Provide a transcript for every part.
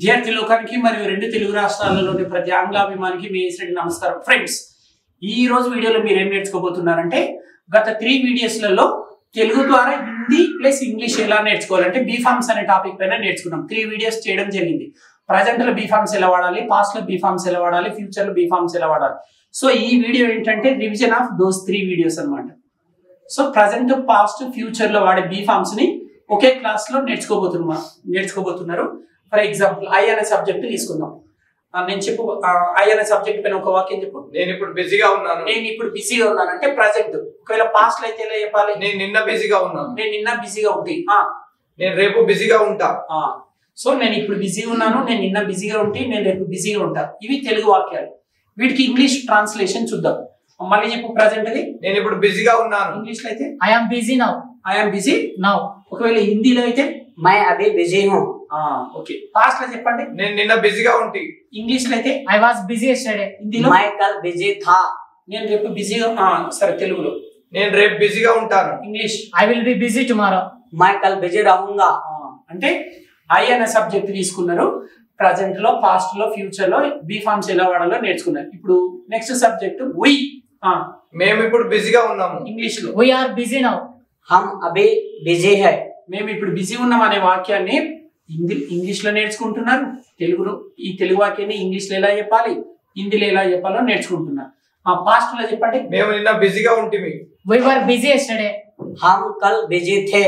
విద్యార్థి లోకానికి మరియు రెండు తెలుగు రాష్ట్రాలలోని ప్రతి ఆంగ్లాభిమానికి మీ శ్రీ నమస్కారం ఫ్రెండ్స్. ఈ రోజు వీడియోలో మీరు ఏం నేర్చుకోబోతున్నారంటే గత 3 వీడియోస్లలో తెలుగు ద్వారా హిందీ ప్లస్ ఇంగ్లీష్ ఎలా నేర్చుకోవాలంటే బీ ఫార్మ్స్ అనే టాపిక్ పైన నేర్చుకున్నాం. 3 వీడియోస్ చేయడం జరిగింది. ప్రజెంట్ లో బీ ఫార్మ్స్ ఎలా వాడాలి, పాస్ట్ లో బీ ఫార్మ్స్ ఎలా వాడాలి, ఫ్యూచర్ లో బీ ఫార్మ్స్ ఎలా వాడాలి. సో ఈ వీడియో ఏంటంటే రివిజన్ ఆఫ్ దోస్ 3 వీడియోస్ అన్నమాట. సో ప్రజెంట్, పాస్ట్, ఫ్యూచర్ లో వాడే బీ ఫార్మ్స్ ని ఒకే క్లాస్ లో నేర్చుకోబోతున్నారు. ఫర్ ఎగ్జాంపుల్ ఐ అనే సబ్జెక్ట్ తీసుకుందాం. నేను చెప్పు ఐ అనే సబ్జెక్ట్ పైన ఒక వాక్యం చెప్పు. నేను ఇప్పుడు బిజీగా ఉన్నాను. నేను ఇప్పుడు బిజీగా ఉన్నాను అంటే ప్రజెంట్. ఒకవేళ పాస్ట్ లో అయితే ఎలా చెప్పాలి? నేను నిన్న బిజీగా ఉన్నాను. నేను నిన్న బిజీగా ఉంది. నేను రేపు బిజీగా ఉంటా. సో నేను ఇప్పుడు బిజీగా ఉన్నాను, నేను నిన్న బిజీగా ఉంటే నేను రేపు బిజీగా ఉంటా. ఇవి తెలుగు వాక్యాలు. వీటికి ఇంగ్లీష్ ట్రాన్స్లేషన్ చూద్దాం. మళ్ళీ చెప్పు. ప్రజెంట్ అది నేను ఇప్పుడు బిజీగా ఉన్నాను. ఇంగ్లీష్ లో అయితే I am busy now. I am busy Now. ఒకవేళ హిందీలో అయితే मैं अभी बिजी हूँ. ఓకే. పాస్ట్ లో చెప్పండి. నేను నిన్న బిజీగా ఉంటి. ఇంగ్లీష్ లో అయితే I was busy yesterday. హిందీలో मैं कल बिजी था. నేను రేపు బిజీగా సరే తెలుగులో నేను రేపు బిజీగా ఉంటాను. English I will be busy tomorrow. मैं कल बिजी रहूंगा. అంటే ఐ అనే సబ్జెక్ట్ తీసుకున్నారు. ప్రజెంట్ లో, పాస్ట్ లో, ఫ్యూచర్ లో బీ ఫార్మ్స్ ఎలా వాడాలో నేర్చుకున్నారు. ఇప్పుడు నెక్స్ట్ సబ్జెక్ట్ వి. మేము ఇప్పుడు బిజీగా ఉన్నాము. ఇంగ్లీష్ లో We are busy now. हम अभी बिजी है. మేము ఇప్పుడు బిజీ ఉన్నాం అనే వాక్యాన్ని ఇంగ్లీష్ లో నేర్చుకుంటున్నారు. తెలుగులో ఈ తెలుగు వాక్యాన్ని ఇంగ్లీష్ లో ఎలా చెప్పాలి, హిందీలో ఎలా చెప్పాలో నేర్చుకుంటున్నారు. పాస్ట్ లో చెప్పండి. మేము నిన్న బిజీగా ఉంటిమి. We were busy yesterday. हम कल बिजी थे.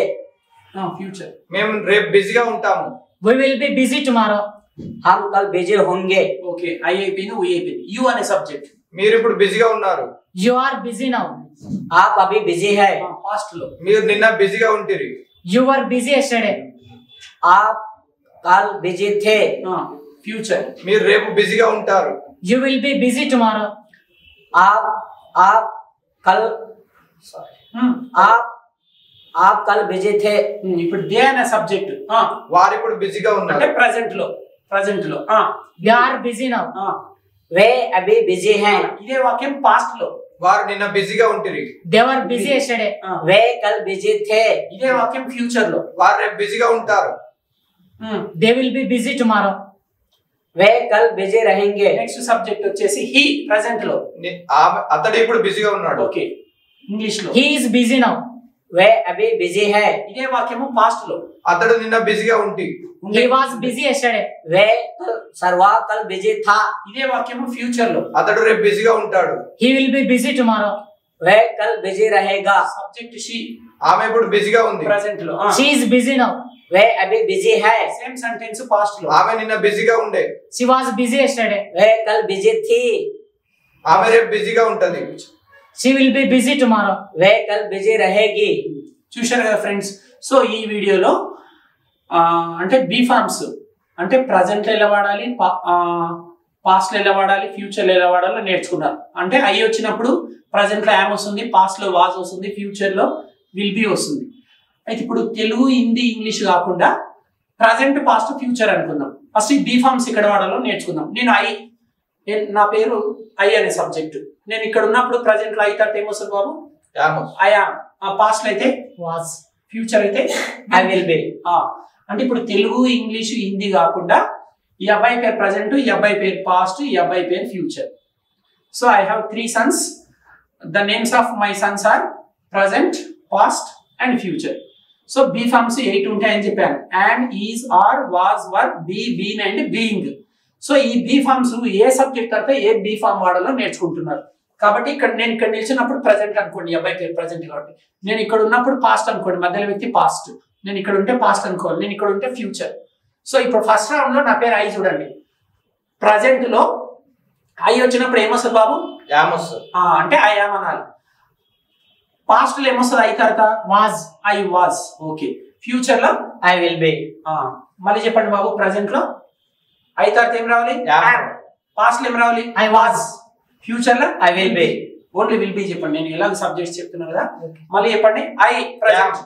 ఫ్యూచర్ మేము రేపు బిజీగా ఉంటాము. We will be busy tomorrow. हम कल बिजी होंगे. ఓకే. ఐ అయిపోయింది, వి అయిపోయింది. యు అనే సబ్జెక్ట్. మీరు ఇప్పుడు బిజీగా ఉన్నారు. You are busy now. आप अभी बिजी है. పాస్ట్ లో మీరు నిన్న బిజీగా ఉంటిరి. You were busy yesterday. आप कल बिजी थे. ఫ్యూచర్ మీరు రేపు బిజీగా ఉంటారు. You will be busy tomorrow. आप कल आप कल बिजी थे. ఇప్పుడు దే అనే సబ్జెక్ట్. వారు ఇప్పుడు బిజీగా అంటే ఉన్నారు. ప్రజెంట్ లో We are busy now. वे अभी बिजी हैं. ఇదే వాక్యం పాస్ట్ లో. వారు నిన్న బిజీగా ఉంటిరి. They were busy yesterday. वे कल बिजी थे. ఇదే వాక్యం ఫ్యూచర్ లో. వారు రేపు బిజీగా ఉంటారు. They will be busy tomorrow. वे कल बिजी रहेंगे. నెక్స్ట్ సబ్జెక్ట్ వచ్చేసి హీ. ప్రజెంట్ లో. అతడు ఇప్పుడు బిజీగా ఉన్నాడు. ఓకే. ఇంగ్లీష్ లో He is busy now. वे अभी बिजी है. ఇదే వాక్యము పాస్ట్ లో. అతడు నిన్న బిజీగా ఉంటి. He was busy yesterday. वे सर्वा कल बिजी था. ఇదే వాక్యము ఫ్యూచర్ లో. అతడు రేపు బిజీగా ఉంటాడు. He will be busy tomorrow. वे कल बिजी रहेगा. Subject she. ఆమె ఇప్పుడు బిజీగా ఉంది. ప్రెజెంట్ లో. She is busy now. वे अभी बिजी है. సేమ్ సెంటెన్స్ పాస్ట్ లో. ఆమె నిన్న బిజీగా ఉండే. She was busy yesterday. वे कल बिजी थी. ఆమె రేపు బిజీగా ఉంటది. She will be busy tomorrow. वे कल बिजी रहेगी. చూశారు కదా ఫ్రెండ్స్. సో ఈ వీడియోలో అంటే బీ ఫార్మ్స్ అంటే ప్రజెంట్ ఎలా వాడాలి, పాస్ట్ లో ఎలా వాడాలి, ఫ్యూచర్ లో ఎలా వాడాలో నేర్చుకున్నారు. అంటే ఐ వచ్చినప్పుడు ప్రజెంట్ లో యామ్ వస్తుంది, పాస్ట్ లో వాజ్ వస్తుంది, ఫ్యూచర్ లో విల్ బి వస్తుంది. అయితే ఇప్పుడు తెలుగు, హిందీ, ఇంగ్లీష్ కాకుండా ప్రజెంట్, పాస్ట్, ఫ్యూచర్ అనుకుందాం. ఫస్ట్ ఈ బీ ఫార్మ్స్ ఇక్కడ వాడాలో నేర్చుకుందాం. నా పేరు ఐ అనే సబ్జెక్ట్. నేను ఇక్కడ ఉన్నప్పుడు ప్రజెంట్ లో అయితే ఏమొస్తుంది బాబు? I am. పాస్ట్ లో అయితే Was. ఫ్యూచర్ అయితే I will be. అంటే ఇప్పుడు తెలుగు, ఇంగ్లీష్, హిందీ కాకుండా ఈ అబ్బాయి పేరు ప్రజెంట్, ఈ అబ్బాయి పేరు పాస్ట్, ఈ అబ్బాయి పేరు future. So I have 3 sons. The names of my sons are present, past and future. So be forms 8 ఉంటాయని చెప్పాను. And, is, are, was, were, be, been and being. So ఈ బీ ఫార్మ్స్ ఏ subject అయితే ఏ be form వాడాలో నేర్చుకుంటున్నారు. కాబట్టి నేను ఇక్కడ నిలిచినప్పుడు ప్రజెంట్ అనుకోండి, ఈ అబ్బాయి పేరు ప్రజెంట్ కాబట్టి. నేను ఇక్కడ ఉన్నప్పుడు పాస్ట్ అనుకోండి, మధ్యలో వ్యక్తి పాస్ట్. నేను ఇక్కడ ఉంటే పాస్ట్ అనుకోవాలి, నేను ఇక్కడ ఉంటే ఫ్యూచర్. సో ఇప్పుడు ఫస్ట్ రౌండ్ లో నా పేరు ఐ చూడండి. ప్రజెంట్ లో ఐ వచ్చినప్పుడు ఏమొస్తుంది బాబు? అంటే ఐ యామ్ అనాలి. పాస్ట్ లో ఏమొస్తుంది? ఐ తర్వాత Was. I was. Okay. Future లో I will be. మళ్ళీ చెప్పండి బాబు. ప్రజెంట్ లో ఐ తర్వాత ఏం రావాలి? Am. పాస్ట్ లో ఏం రావాలి? I was. ఫ్యూచర్ లో I will be. Only will be చెప్పండి. నేను ఎలాగ సబ్జెక్ట్స్ చెప్తున్నా కదా. మళ్ళీ చెప్పండి. ఐ ప్రెజెంట్,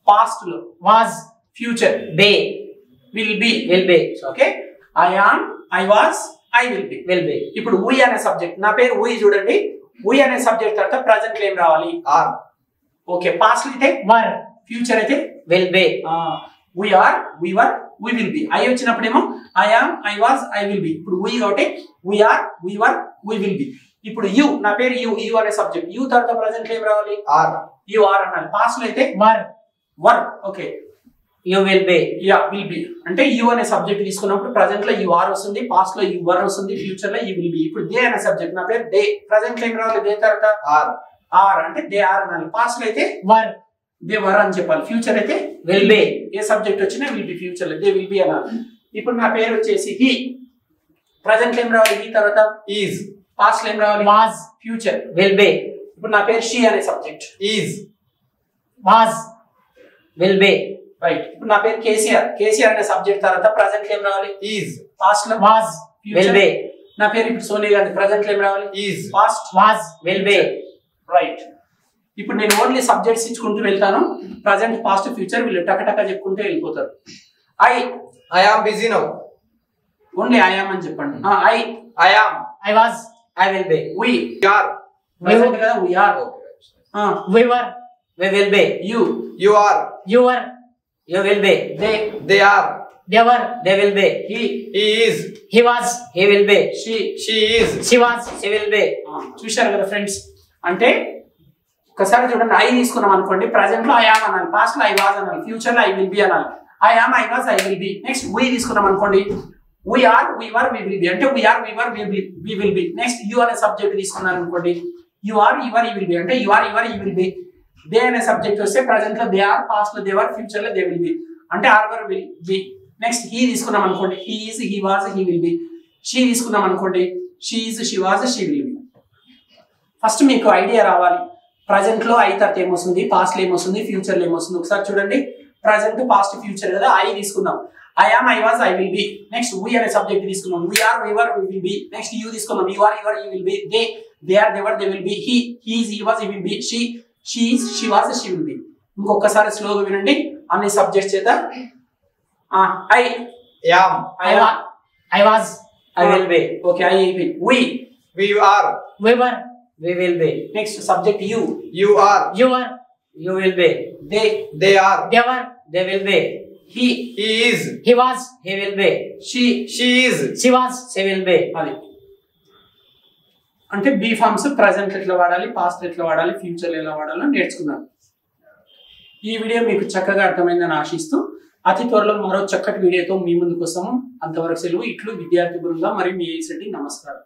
పాస్ట్ లో Was. Future Be. Will be. Will be. Okay. I am, I was, I will B. Will be. ఇప్పుడు వి అనే సబ్జెక్ట్. నా పేరు వి చూడండి. వి అనే సబ్జెక్ట్ తర్వాత ప్రజెంట్ లో ఏం రావాలి? ఓకే. పాస్ట్ అయితే Were. ఫ్యూచర్ అయితే Will be. we are, we were, we will be. I వచ్చినప్పుడేమో I am, I was, I will be. ఇప్పుడు we కాబట్టి we are, we were, we will be. ఇప్పుడు you, నా పేరు you అనే subject. you తర్వాత present లో ఏం రావాలి? ఆర్. you are అనాలి. పాస్ట్ లో అయితే were were. Okay, You will be. Yeah will be. అంటే యు అనే సబ్జెక్ట్ తీసుకున్నప్పుడు ప్రెజెంట్ లో యు ఆర్ వస్తుంది, పాస్ట్ లో యు వర్ వస్తుంది, ఫ్యూచర్ లో యు విల్ బి. ఇప్పుడు దే అనే సబ్జెక్ట్, నా పేరు దే, ప్రెజెంట్ లో ఏం రావాలి? దే తర్వాత ఆర్. ఆర్ అంటే దే ఆర్ అనాలి. పాస్ట్ లో అయితే were దే వర్ అని చెప్పాలి. ఫ్యూచర్ అయితే Will be. ఏ సబ్జెక్ట్ వచ్చినా విల్ బి, ఫ్యూచర్ లో దే విల్ బి అనాలి. ఇప్పుడు నా పేరు వచ్చేసి హీ, ప్రెజెంట్ లో ఏం రావాలి? హీ తర్వాత ఈజ్. పాస్ట్ లో ఏం రావాలి? was future. Will be. ఇప్పుడు నా పేరు షీ అనే subject. Is. was Will be. Right. ఇప్పుడు నా పేరు కేసీఆర్, కేసీఆర్ అనే సబ్జెక్ట్ తర్వాత ప్రెజెంట్ లో ఏం రావాలి? ఈజ్. పాస్ట్ లో was Will ఫ్యూచర్. be. నా పేరు ఇప్పుడు సోనియా గాంధీ, ప్రెజెంట్ లో ఏం రావాలి? Is. Past was Will be. Right. ఇప్పుడు నేను ఓన్లీ సబ్జెక్ట్స్ ఇచ్చుకుంటూ వెళ్తాను. ప్రజెంట్, పాస్ట్, ఫ్యూచర్ వీళ్ళు టకటక చెప్పుకుంటూ వెళ్ళిపోతారు. I am busy now. Only I am అని చెప్పండి. I am. I was I will be. We are. Present కదా, we are. we were We will be. You you are. you were You will be. They they are. they were They will be. He he is. he was He will be. She. She is. she was She will be. చూశారు కదా friends. అంటే ఒకసారి చూడండి, I తీసుకున్నాం అనుకోండి, present లో I am అనాలి, past లో ఐ వాజ్ అనాలి, ఫ్యూచర్ లో ఐ విల్ బి అనాలి. I am, I was, I will be. Next we తీసుకున్నాం అనుకోండి, we are, we were, we will be. అంటే we are, we were, we will be. Next you అనే subject తీసుకున్నాను అనుకోండి, you are, you were, you will be. అంటే you are, you were, you will be. they అనే subject వస్తే present లో they are, past లో they were, future లో they will be. అంటే are, were, will be. Next he తీసుకున్నాం అనుకోండి, he is, he was, he will be. she తీసుకున్నాం అనుకోండి, she is, she was, she will be. First మీకు idea రావాలి, present లో ఐ తర్వాత ఏమొస్తుంది, పాస్ట్ లో ఏమొస్తుంది, ఫ్యూచర్ లో ఏమొస్తుంది. ఒకసారి చూడండి, ప్రెజెంట్, పాస్ట్, ఫ్యూచర్ కదా. ఐ తీసుకుందాం, I am, I was, I will be. Next we అనే సబ్జెక్ట్ తీసుకున్నాం, we are, we were, we will be. Next you తీసుకున్నాం, you are, you were, you will be. they are, they were, they will be. he is, he was, he will be. she is, she was, she will be. ఇంకొకసారి స్లోగా వినండి అన్ని subjects చేత. I am. I was I will be. Okay, I అయిపోయింది. We are. we were We will be. Next subject you. You are. you were You will be. They are. they were They will be. he he is. he was He will be. she she is. she was She will be. అది అంటే be forms present ఎట్లా వాడాలి, past ఎట్లా వాడాలి, future ఎలా వాడాలో నేర్చుకున్నాను. ఈ వీడియో మీకు చక్కగా అర్థమైందని ఆశిస్తూ అతి త్వరలో మరో చక్కటి వీడియోతో మీ ముందుకు వస్తాము. అంతవరకు సెలవు. ఇట్లు విద్యార్థి బృందం మరియు మీ ఏసీ. నమస్కారం.